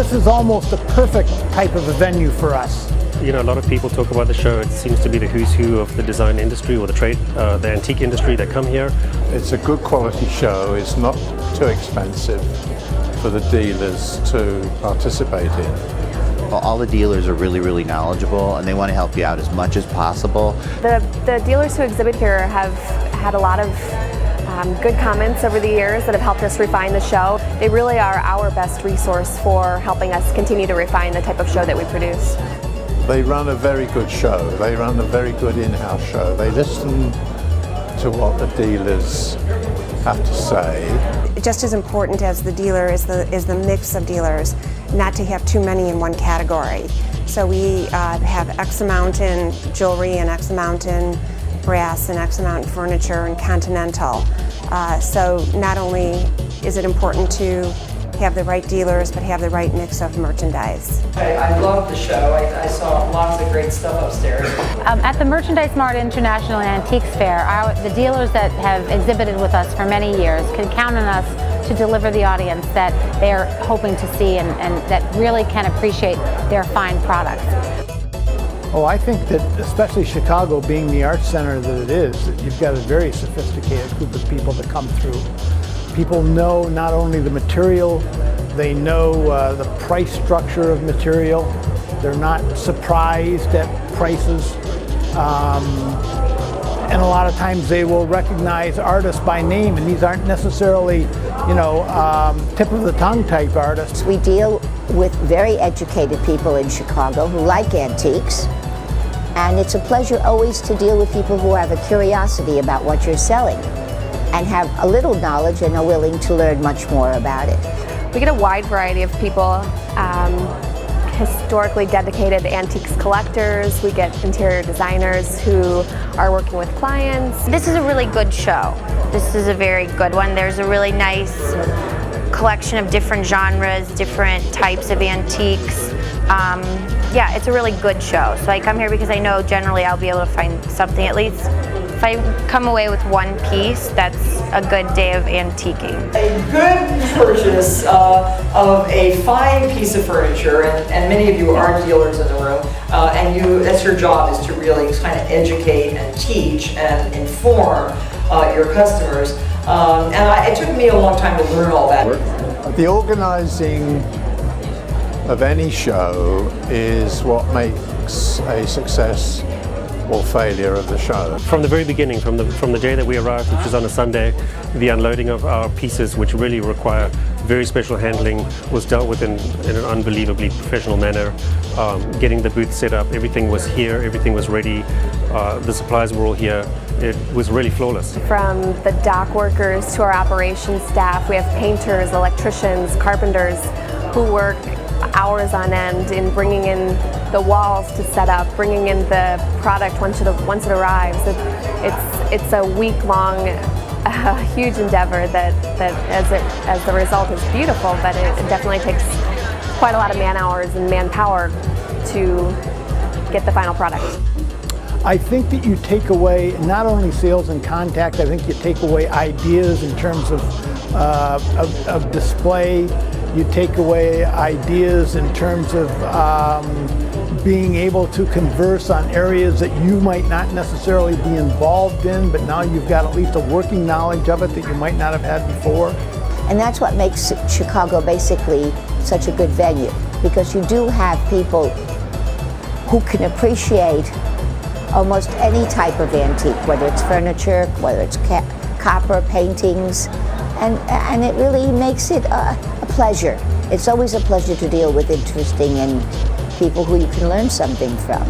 this is almost a perfect type of a venue for us. You know, a lot of people talk about the show. It seems to be the who's who of the design industry or the trade, the antique industry that come here. It's a good quality show. It's not too expensive for the dealers to participate in. All the dealers are really knowledgeable, and they want to help you out as much as possible. The dealers who exhibit here have had a lot of good comments over the years that have helped us refine the show. They really are our best resource for helping us continue to refine the type of show that we produce. They run a very good show. They run a very good in-house show. They listen to what the dealers have to say. Just as important as the dealer is the mix of dealers, not to have too many in one category. So we have X amount in jewelry and X amount in brass and X amount in furniture and continental. So not only is it important to have the right dealers, but have the right mix of merchandise. I love the show. I saw lots of great stuff upstairs. At the Merchandise Mart International Antiques Fair, the dealers that have exhibited with us for many years can count on us to deliver the audience that they are hoping to see and that really can appreciate their fine products. Oh, I think that especially Chicago being the art center that it is, that you've got a very sophisticated group of people that come through. People know not only the material, they know the price structure of material. They're not surprised at prices. And a lot of times they will recognize artists by name, and these aren't necessarily, you know, tip of the tongue type artists. We deal with very educated people in Chicago who like antiques, and it's a pleasure always to deal with people who have a curiosity about what you're selling and have a little knowledge and are willing to learn much more about it. We get a wide variety of people, historically dedicated antiques collectors. We get interior designers who are working with clients. This is a really good show. This is a very good one. There's a really nice collection of different genres, different types of antiques. Yeah, it's a really good show. So I come here because I know generally I'll be able to find something at least. If I come away with one piece, that's a good day of antiquing. A good purchase of a fine piece of furniture, and many of you are dealers in the room, and that's your job, is to really kind of educate and teach and inform your customers. And it took me a long time to learn all that. The organizing of any show is what makes a success or failure of the show. From the very beginning, from the day that we arrived, which was on a Sunday, the unloading of our pieces, which really require very special handling, was dealt with in an unbelievably professional manner. Getting the booth set up, everything was here, everything was ready, the supplies were all here. It was really flawless. From the dock workers to our operations staff, we have painters, electricians, carpenters who work hours on end in bringing in the walls to set up, bringing in the product once it arrives. It's a week-long, huge endeavor that as the result is beautiful, but it definitely takes quite a lot of man hours and manpower to get the final product. I think that you take away not only sales and contact, I think you take away ideas in terms of display. You take away ideas in terms of being able to converse on areas that you might not necessarily be involved in, but now you've got at least a working knowledge of it that you might not have had before. And that's what makes Chicago basically such a good venue, because you do have people who can appreciate almost any type of antique, whether it's furniture, whether it's copper, paintings, and it really makes it a pleasure. It's always a pleasure to deal with interesting and people who you can learn something from.